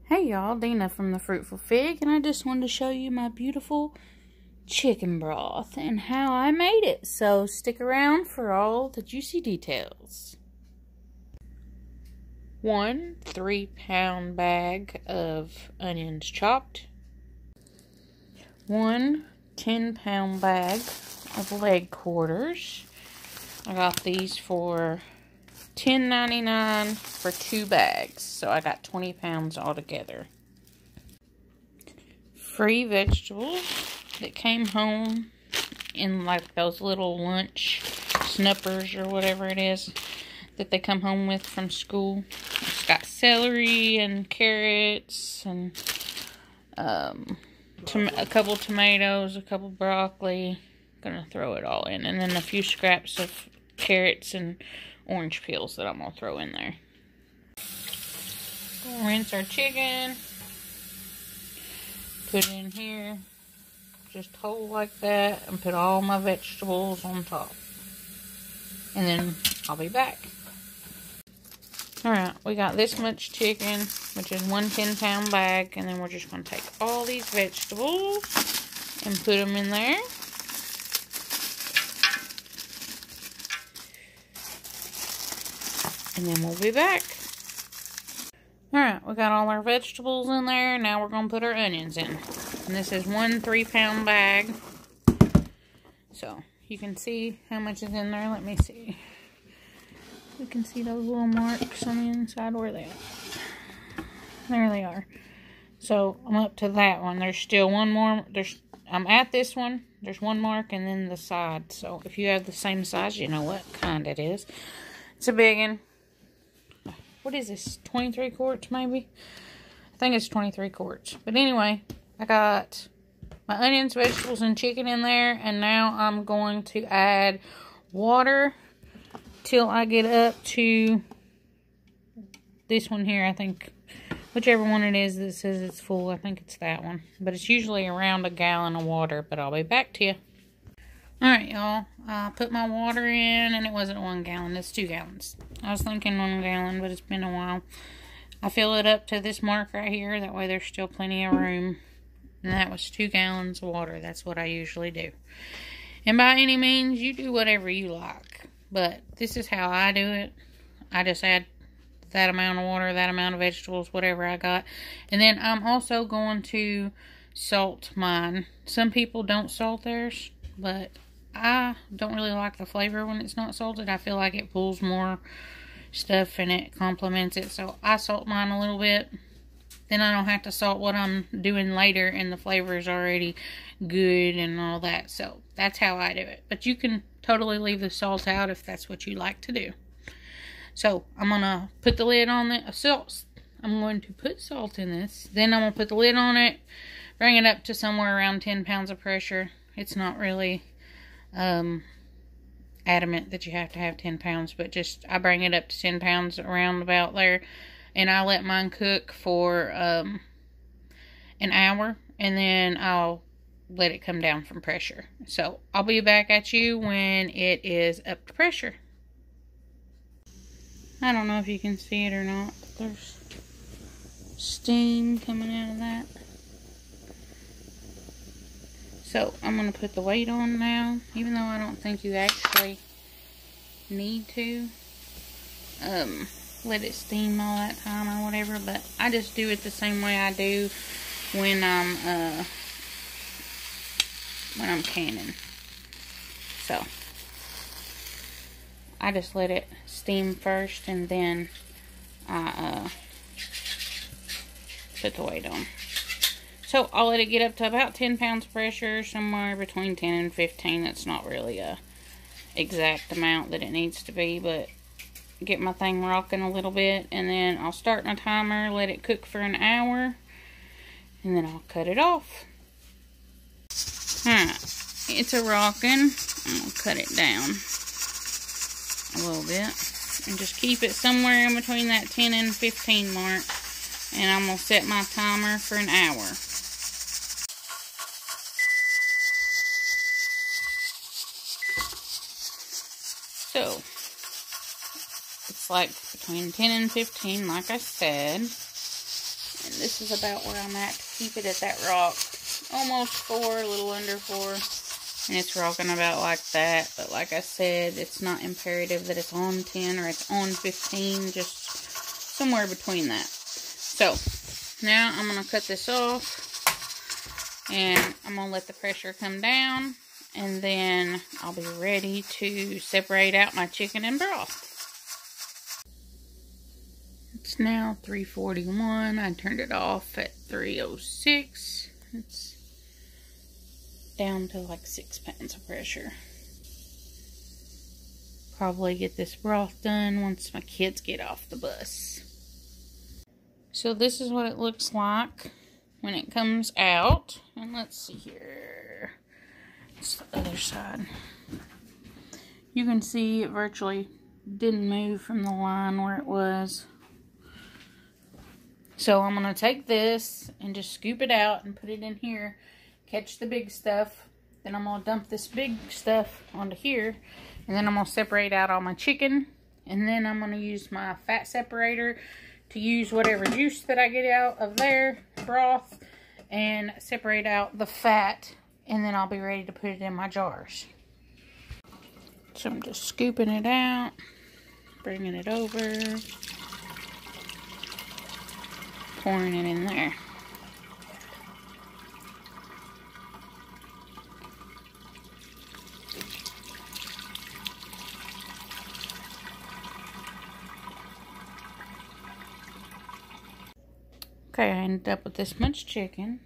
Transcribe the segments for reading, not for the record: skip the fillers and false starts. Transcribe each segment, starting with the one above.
Hey y'all, Dina from the Fruitful Fig, and I just wanted to show you my beautiful chicken broth and how I made it. So stick around for all the juicy details. 1 3-pound bag of onions chopped. 1 10-pound bag of leg quarters. I got these for $10.99 for 2 bags, so I got 20 pounds altogether. Free vegetables that came home in like those little lunch snuppers or whatever it is that they come home with from school. It's got celery and carrots and a couple tomatoes, a couple broccoli. Gonna throw it all in, and then a few scraps of carrots and orange peels that I'm going to throw in there. Rinse our chicken. Put it in here. Just hold like that and put all my vegetables on top. And then I'll be back. Alright, we got this much chicken, which is 1 10-pound bag. And then we're just going to take all these vegetables and put them in there. And then we'll be back. Alright, we got all our vegetables in there. Now we're going to put our onions in. And this is 1 3-pound bag. So, you can see how much is in there. Let me see. You can see those little marks on the inside. Where are they at? There they are. So, I'm up to that one. There's still one more. I'm at this one. There's one mark and then the side. So, if you have the same size, you know what kind it is. It's a big one. What is this, 23 quarts maybe? I think it's 23 quarts. But anyway, I got my onions, vegetables, and chicken in there. And now I'm going to add water till I get up to this one here. I think, whichever one it is that says it's full, I think it's that one. But it's usually around a gallon of water. But I'll be back to you. Alright, y'all. I put my water in, and it wasn't 1 gallon. It's 2 gallons. I was thinking 1 gallon, but it's been a while. I fill it up to this mark right here. That way there's still plenty of room. And that was 2 gallons of water. That's what I usually do. And by any means, you do whatever you like. But this is how I do it. I just add that amount of water, that amount of vegetables, whatever I got. And then I'm also going to salt mine. Some people don't salt theirs, but I don't really like the flavor when it's not salted. I feel like it pulls more stuff and it complements it. So I salt mine a little bit. Then I don't have to salt what I'm doing later and the flavor is already good and all that. So that's how I do it. But you can totally leave the salt out if that's what you like to do. So I'm going to put the lid on the salt. I'm going to put salt in this. Then I'm going to put the lid on it. Bring it up to somewhere around 10 pounds of pressure. It's not really adamant that you have to have 10 pounds, but just I bring it up to 10 pounds around about there, and I let mine cook for an hour, and then I'll let it come down from pressure. So I'll be back at you when it is up to pressure. I don't know if you can see it or not, but there's steam coming out of that. So, I'm going to put the weight on now, even though I don't think you actually need to let it steam all that time or whatever, but I just do it the same way I do when I'm canning. So, I just let it steam first, and then I put the weight on. So, I'll let it get up to about 10 pounds pressure, somewhere between 10 and 15. That's not really a exact amount that it needs to be, but get my thing rocking a little bit, and then I'll start my timer, let it cook for an hour, and then I'll cut it off. Alright, it's a rocking. I'm going to cut it down a little bit, and just keep it somewhere in between that 10 and 15 mark, and I'm going to set my timer for an hour. So, it's like between 10 and 15, like I said. And this is about where I'm at to keep it at that rock. Almost 4, a little under 4. And it's rocking about like that. But like I said, it's not imperative that it's on 10 or it's on 15. Just somewhere between that. So, now I'm going to cut this off. And I'm going to let the pressure come down. And then I'll be ready to separate out my chicken and broth. It's now 3:41. I turned it off at 3:06. It's down to like 6 pounds of pressure. Probably get this broth done once my kids get off the bus. So this is what it looks like when it comes out. And let's see here. It's the other side. You can see it virtually didn't move from the line where it was. So I'm going to take this and just scoop it out and put it in here. Catch the big stuff. Then I'm going to dump this big stuff onto here. And then I'm going to separate out all my chicken. And then I'm going to use my fat separator to use whatever juice that I get out of there, broth, and separate out the fat. And then I'll be ready to put it in my jars. So I'm just scooping it out, bringing it over, pouring it in there. Okay, I ended up with this much chicken,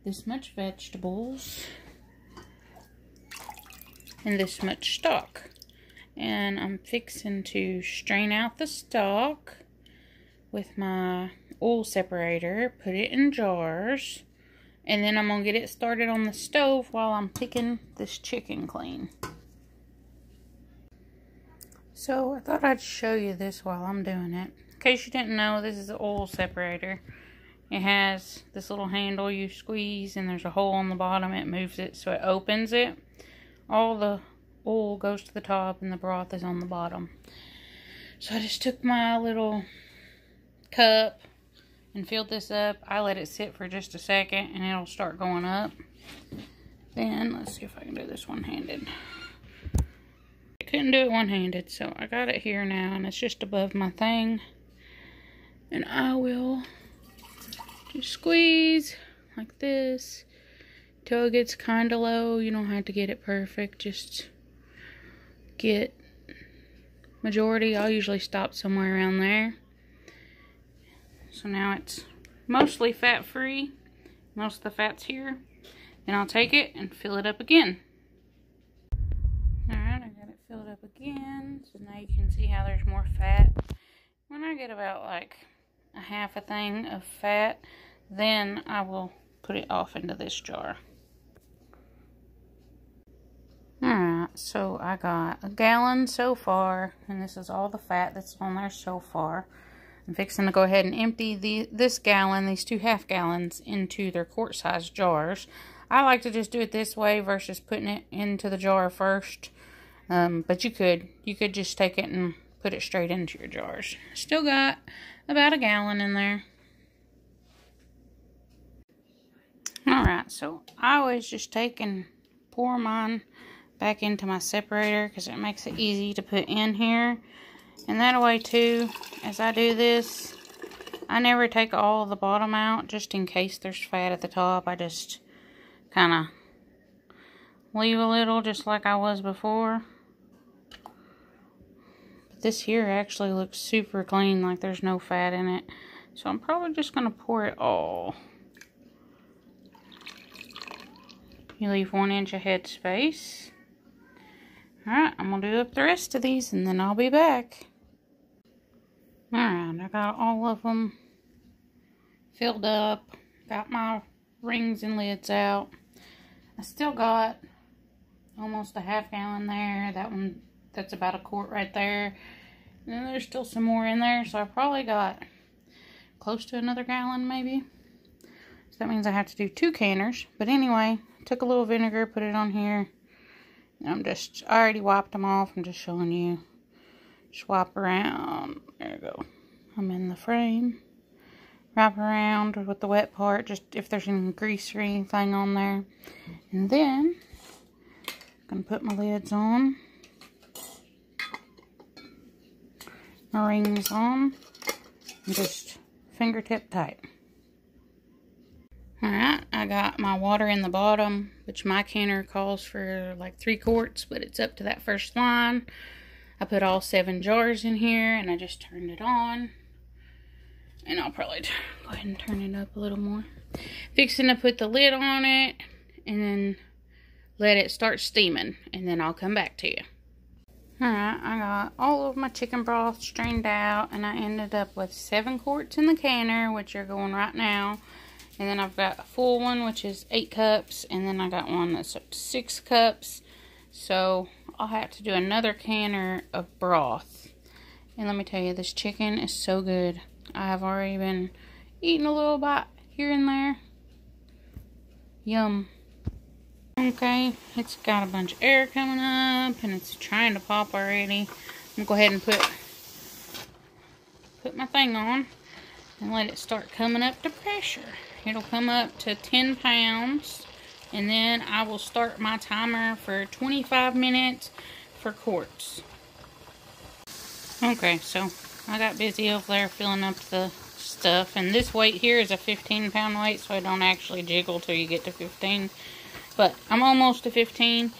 this much vegetables, and this much stock. And I'm fixing to strain out the stock with my oil separator, put it in jars, and then I'm going to get it started on the stove while I'm picking this chicken clean. So I thought I'd show you this while I'm doing it. In case you didn't know, this is the oil separator. It has this little handle you squeeze and there's a hole on the bottom. It moves it so it opens it. All the oil goes to the top and the broth is on the bottom. So I just took my little cup and filled this up. I let it sit for just a second and it'll start going up. Then let's see if I can do this one-handed. I couldn't do it one-handed, so I got it here now and it's just above my thing. And I will just squeeze like this till it gets kind of low. You don't have to get it perfect, just get majority. I'll usually stop somewhere around there. So now it's mostly fat free. Most of the fat's here. Then I'll take it and fill it up again. Alright, I got it filled up again. So now you can see how there's more fat. When I get about like a half a thing of fat, then I will put it off into this jar. Alright, so I got a gallon so far, and this is all the fat that's on there so far. I'm fixing to go ahead and empty this gallon, these 2 half gallons, into their quart-sized jars. I like to just do it this way versus putting it into the jar first. But you could just take it and put it straight into your jars. Still got about a gallon in there. Alright, so I always just take and pour mine back into my separator because it makes it easy to put in here. And that way too, as I do this, I never take all the bottom out just in case there's fat at the top. I just kind of leave a little just like I was before. But this here actually looks super clean, like there's no fat in it. So I'm probably just going to pour it all. You leave 1 inch of head space. Alright, I'm going to do up the rest of these and then I'll be back. Alright, I got all of them filled up. Got my rings and lids out. I still got almost a half gallon there. That one, that's about a quart right there. And then there's still some more in there. So I probably got close to another gallon maybe. So that means I have to do 2 canners. But anyway, took a little vinegar, put it on here. And I already wiped them off. I'm just showing you. Just wipe around. There we go. I'm in the frame wrap around with the wet part, just if there's any grease or anything on there. And then I'm going to put my lids on, my rings on, and just fingertip tight. Alright, I got my water in the bottom, which my canner calls for like 3 quarts, but it's up to that first line. I put all 7 jars in here, and I just turned it on. And I'll probably go ahead and turn it up a little more. Fixing to put the lid on it, and then let it start steaming, and then I'll come back to you. Alright, I got all of my chicken broth strained out, and I ended up with 7 quarts in the canner, which are going right now. And then I've got a full one, which is 8 cups, and then I got one that's up to 6 cups. So I'll have to do another canner of broth. And let me tell you, this chicken is so good. I have already been eating a little bite here and there. Yum. Okay, it's got a bunch of air coming up, and it's trying to pop already. I'm going to go ahead and put my thing on and let it start coming up to pressure. It'll come up to 10 pounds, and then I will start my timer for 25 minutes for quarts. Okay, so I got busy over there filling up the stuff, and this weight here is a 15-pound weight, so I don't actually jiggle till you get to 15. But I'm almost to 15,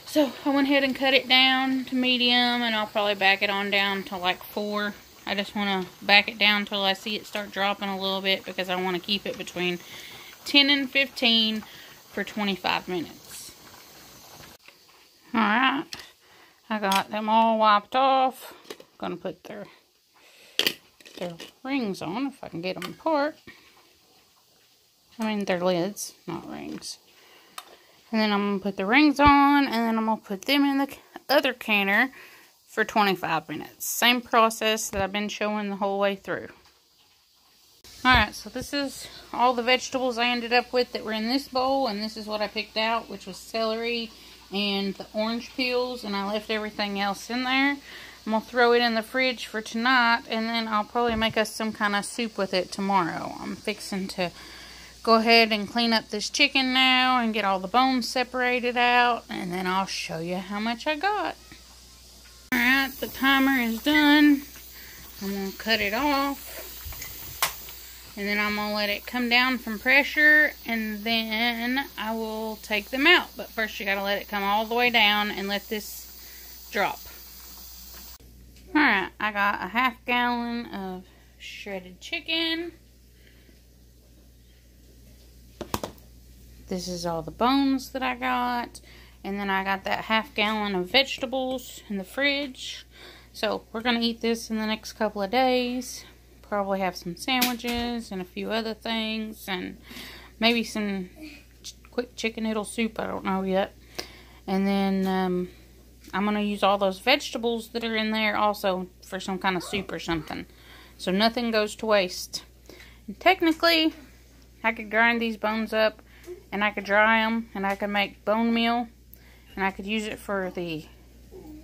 so I went ahead and cut it down to medium, and I'll probably back it on down to like 4. I just want to back it down till I see it start dropping a little bit, because I want to keep it between 10 and 15 for 25 minutes. Alright, I got them all wiped off. I'm going to put their rings on, if I can get them apart. I mean, their lids, not rings. And then I'm going to put the rings on, and then I'm going to put them in the other canner for 25 minutes. Same process that I've been showing the whole way through. Alright, so this is all the vegetables I ended up with that were in this bowl, and this is what I picked out, which was celery and the orange peels, and I left everything else in there. I'm going to throw it in the fridge for tonight, and then I'll probably make us some kind of soup with it tomorrow. I'm fixing to go ahead and clean up this chicken now and get all the bones separated out, and then I'll show you how much I got. Alright, the timer is done. I'm going to cut it off. And then I'm going to let it come down from pressure, and then I will take them out. But first you got to let it come all the way down and let this drop. Alright, I got a half gallon of shredded chicken. This is all the bones that I got. And then I got that half gallon of vegetables in the fridge. So we're going to eat this in the next couple of days. Probably have some sandwiches and a few other things. And maybe some quick chicken noodle soup. I don't know yet. And then I'm going to use all those vegetables that are in there also for some kind of soup or something. So nothing goes to waste. And technically, I could grind these bones up and I could dry them and I could make bone meal. And I could use it for the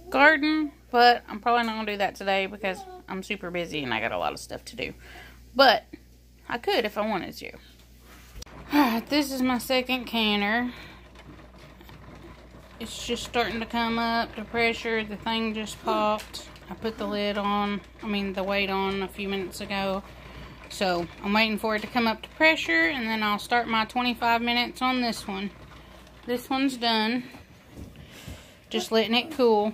garden, but I'm probably not going to do that today because I'm super busy and I got a lot of stuff to do. But I could if I wanted to. Alright, this is my second canner. It's just starting to come up to pressure. The thing just popped. I put the lid on, the weight on a few minutes ago. So I'm waiting for it to come up to pressure, and then I'll start my 25 minutes on this one. This one's done. Just letting it cool.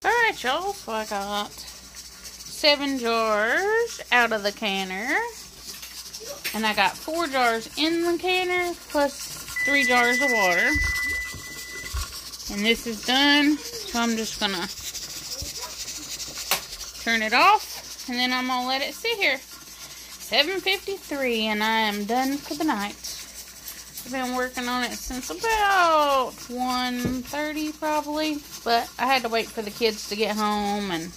Alright, y'all, so I got 7 jars out of the canner. And I got 4 jars in the canner, plus 3 jars of water. And this is done, so I'm just gonna turn it off, and then I'm gonna let it sit here. 7:53, and I am done for the night. I've been working on it since about 1:30 probably, but I had to wait for the kids to get home, and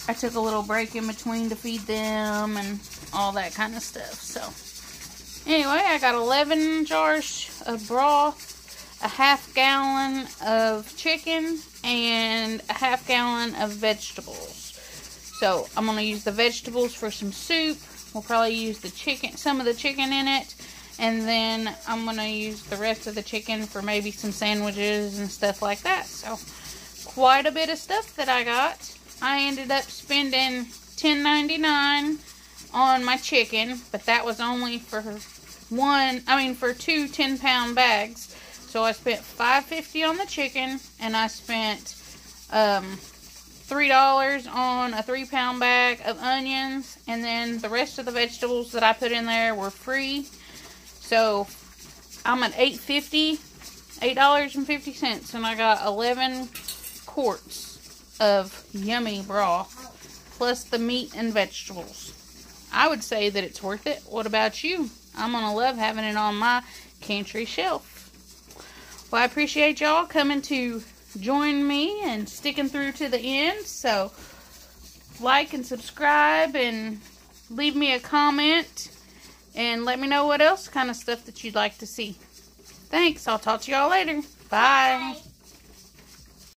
I took a little break in between to feed them and all that kind of stuff. So anyway, I got 11 jars of broth, a half gallon of chicken, and a half gallon of vegetables. So I'm going to use the vegetables for some soup. We'll probably use the chicken, some of the chicken in it. And then I'm going to use the rest of the chicken for maybe some sandwiches and stuff like that. So quite a bit of stuff that I got. I ended up spending $10.99 on my chicken, but that was only for for 2 10-pound bags. So I spent $5.50 on the chicken, and I spent $3 on a 3-pound bag of onions, and then the rest of the vegetables that I put in there were free. So I'm at $8.50, and I got 11 quarts of yummy broth, plus the meat and vegetables. I would say that it's worth it. What about you? I'm going to love having it on my cantry shelf. Well, I appreciate y'all coming to join me and sticking through to the end. So, like and subscribe and leave me a comment and let me know what else kind of stuff that you'd like to see. Thanks. I'll talk to y'all later. Bye.